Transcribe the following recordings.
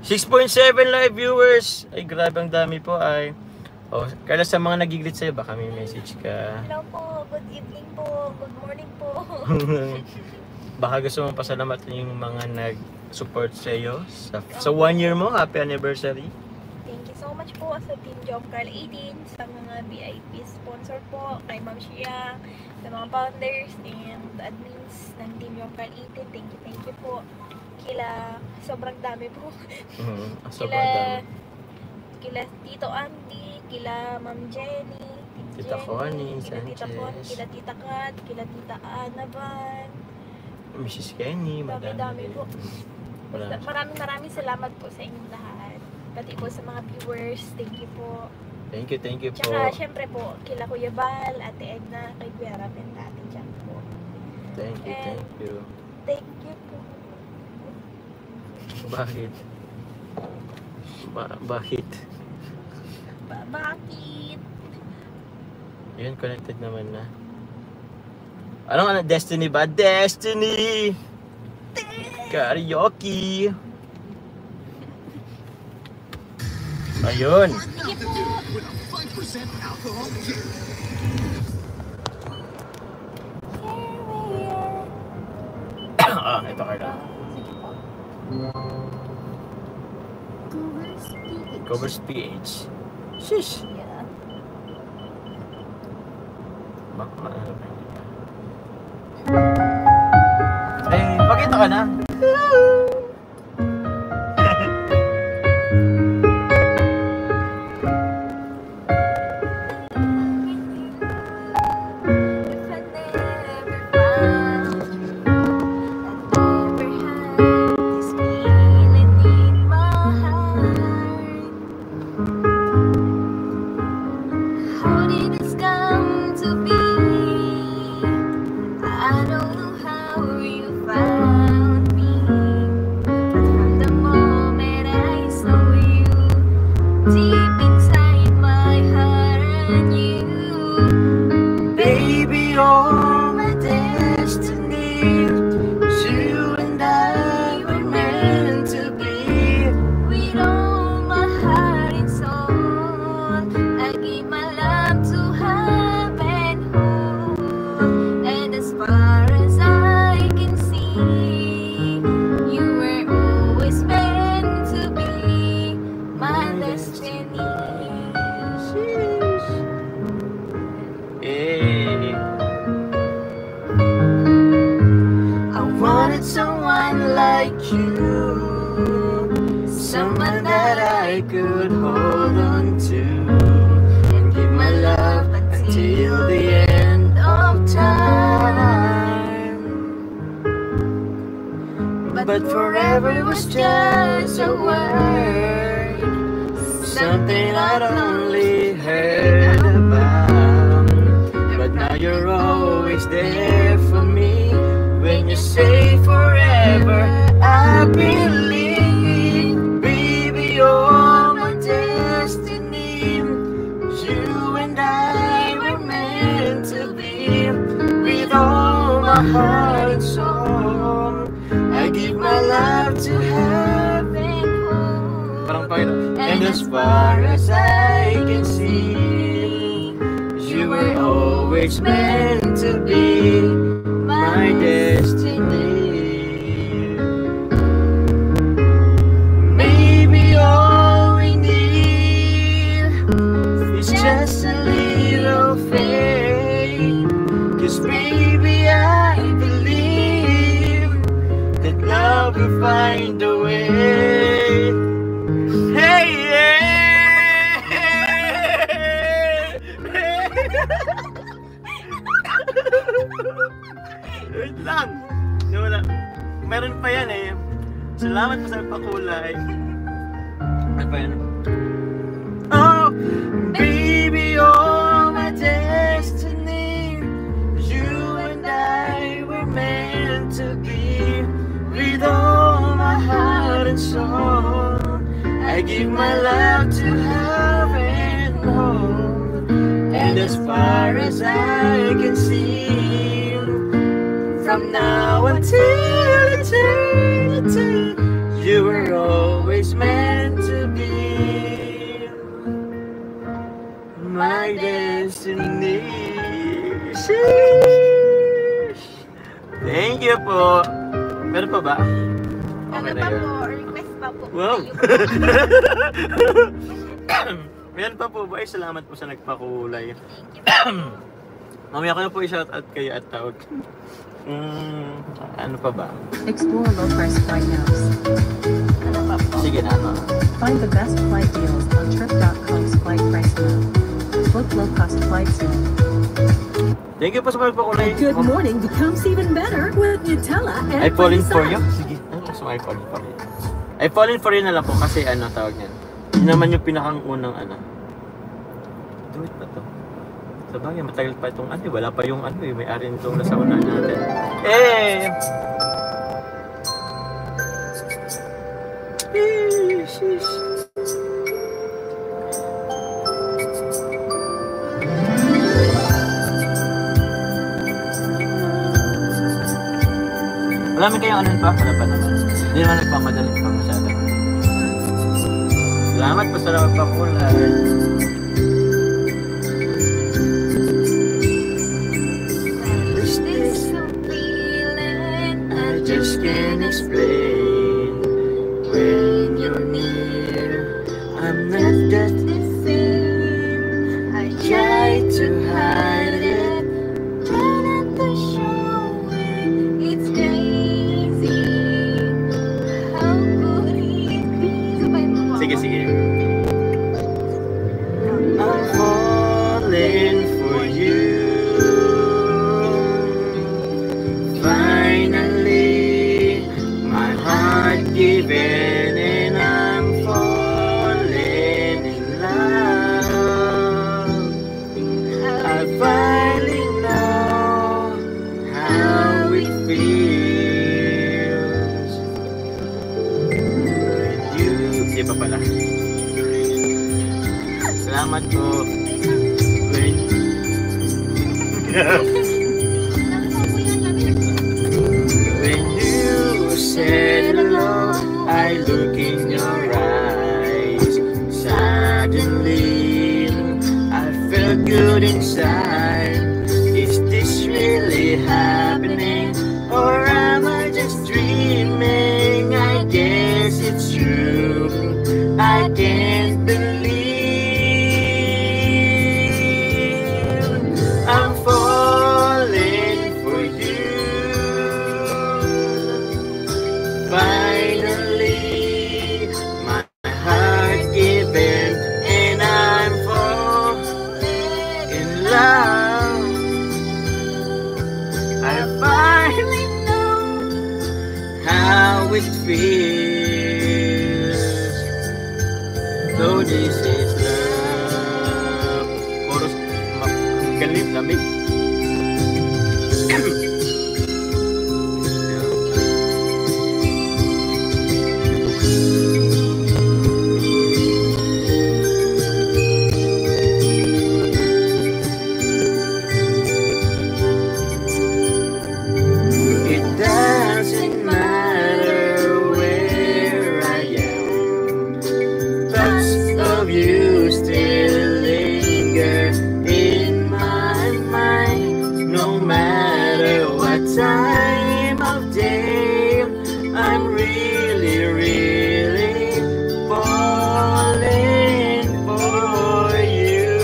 6.7 live viewers. Ay, grabe, ang dami po ay. Oh, kaya sa mga nagiglit sa'yo, baka may message ka. Hello po, good evening po, good morning po. Baka gusto mong pasalamatan yung mga nag-support sa'yo sa 1 year mo. Happy anniversary. Thank you so much po sa Team Job Carl 18, sa mga VIP sponsor po, kay Ma'am Shia, sa mga founders and admins ng Team Job Carl 18. Thank you po. Kila, sobrang dami po. Sobrang dami. Kila Tito Andy, kila Ma'am Jenny, Tita Connie, kila Tita Connie, kila Tita Kat, kila Tita Ana Van, Mrs. Kenny, dami po. Maraming salamat po sa inyong lahat. Pati po sa mga viewers, thank you po. Thank you po. Tsaka syempre po, kila Kuya Val, Ate Edna, kay Kuya Rap and Ate Jack po. Thank you. Thank you po. Bakit? Bakit? Bakit? Yun, connected naman na. Anong Destiny ba? Destiny! Karaoke! Ayun! Ito ka. Covers PH. Shish! Yeah. Baka pakita ka na. Someone that I could hold on to and give my love until the end of time. But forever was just a word, something I'd only heard about. But now you're always there for me. When you say forever, I believe, baby, you're my destiny. You and I were meant to be. With all my heart and soul, I give my love to heaven. And as far as I can see, you were always meant to be my destiny. Maybe all we need is just a little faith. 'Cause baby, I believe that love will find a way. Hey, wait lang. Wala. Meron pa yan eh. Salamat pa sa pakulay. Ano pa yan? Oh, baby, you're my destiny. You and I were meant to be. With all my heart and soul, I give my love to heaven, home. And as far as I can see, from now until eternity, you po. Meron pa ba? Ano na pa yun. po? Request pa po. Wow. Thank Meron pa po ba? Ay, salamat po sa nagpakulay. you. Mamaya ko na po i-shoutout kayo at tawag. Ano pa ba? Explore low price flight notes. Ano pa po? Sige na, ano. Find the best flight deals on trip.com's flight price note. Book low cost flights soon. Thank you po sa pagpakulay. Good morning becomes even better with Nutella and I fallen for Sunny you? Sige. Ano gusto mo I fallen for you? I fallen for you na lang po kasi ano tawag niyan. Yun naman yung pinakang unang ano. Do it pa to. Sa bagay, matagal pa itong ano. Wala pa yung ano eh. May-ari nitong nasa unahan natin. Sheesh. Wala man kayong ano pa? Wala pa naman. Hindi naman nagpamadali pa masyado. Salamat po sa nagpakulay. Is this a feeling I just can't explain. When you're near, I'm not that the same? I try to hide it. try not to show it. It's crazy. How could it be? Sabay mo po Sige, ako. sige. I'm falling for you. Finally, my heart given and I'm falling in love. I finally know how it feels. When you... Di pa pala. Salamat po. When... When you said hello, I look in your eyes. Suddenly, I felt good inside. Is this really happening? Or am I just dreaming? I guess it's true. I can't believe I'm falling for you. Finally, my heart given and I'm falling in love. I finally know how it feels. So this is love. Chorus, galit lamig. It doesn't matter where I am. Thoughts of you still linger in my mind. No matter what time of day, I'm really, really falling for you.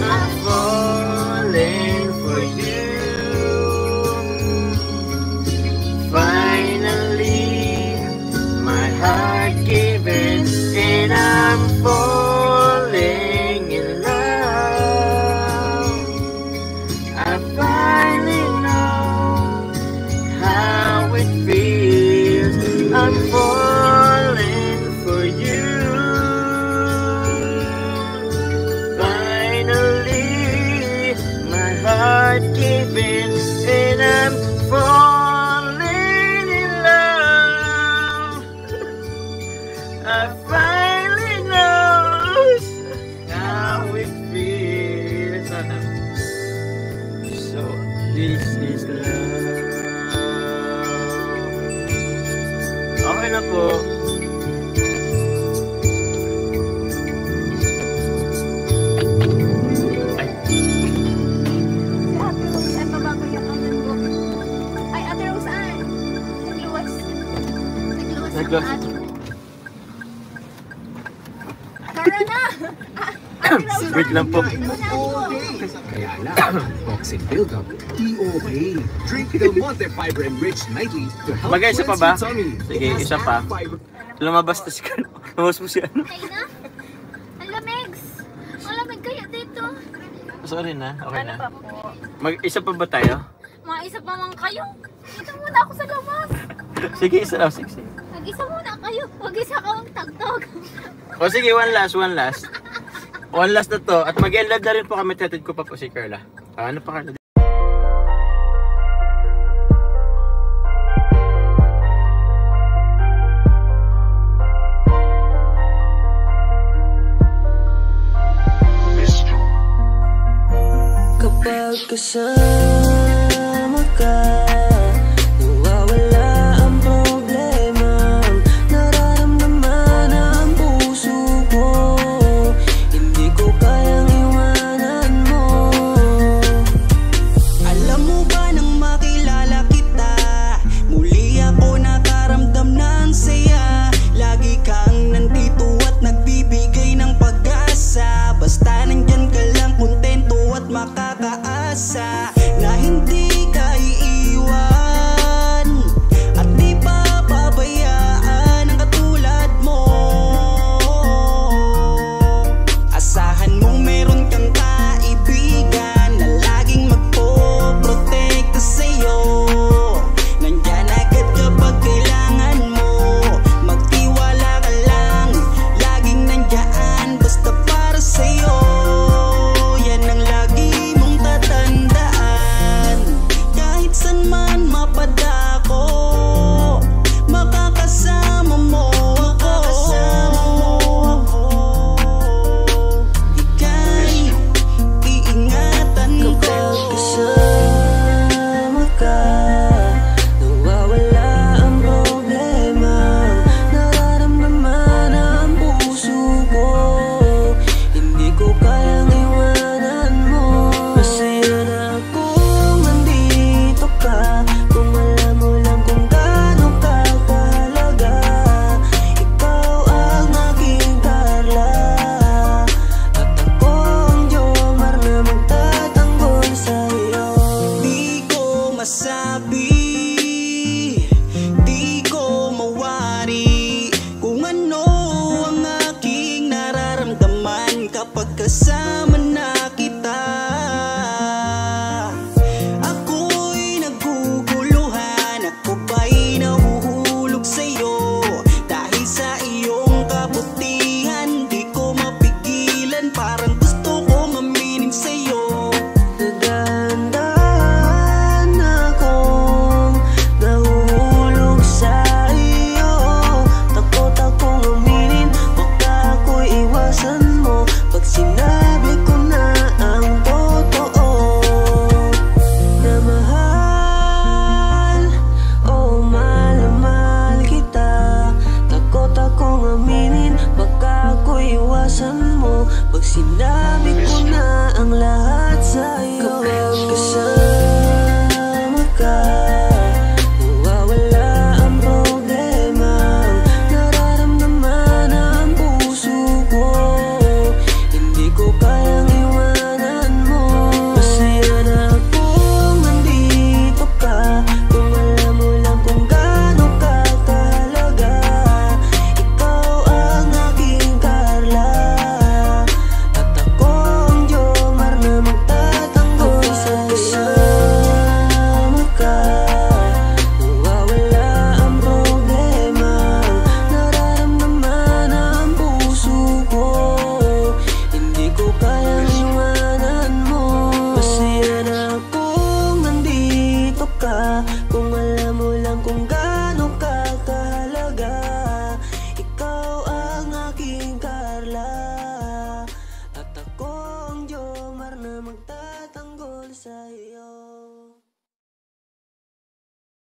I'm falling for you. Finally, my heart given and I'm falling in love. I finally know how it feels. I'm falling for you. Finally, my heart given and I'm falling in love. I finally know how it feels. So this is love. Okay na po. Ay, Si Ate Rose, ay babago yung ano po. Tara na! Wait lang po. Kaya lang, toxin buildup, DOA. Drink Del Monte Fiber Enriched Nightly to help Bagay, isa pa cleanse ba? your tummy. Sige, It has isa pa. added fiber. Lumabas na si Carlo. Lumabas mo si ano. Okay na? Ang lamegs! Ang lamig kayo dito. Sorry na, okay Ano na. pa po? Isa pa ba tayo? Mga isa pa man kayo. Dito muna ako sa labas. Sige, isa lang, sige. Mag-isa muna kayo. Mag-isa kang tagtog. O sige, one last. One last na to. At mag-end live na rin po kami. Tatid ko pa po si Carla. Ano pa Carla? Kapag kasama ka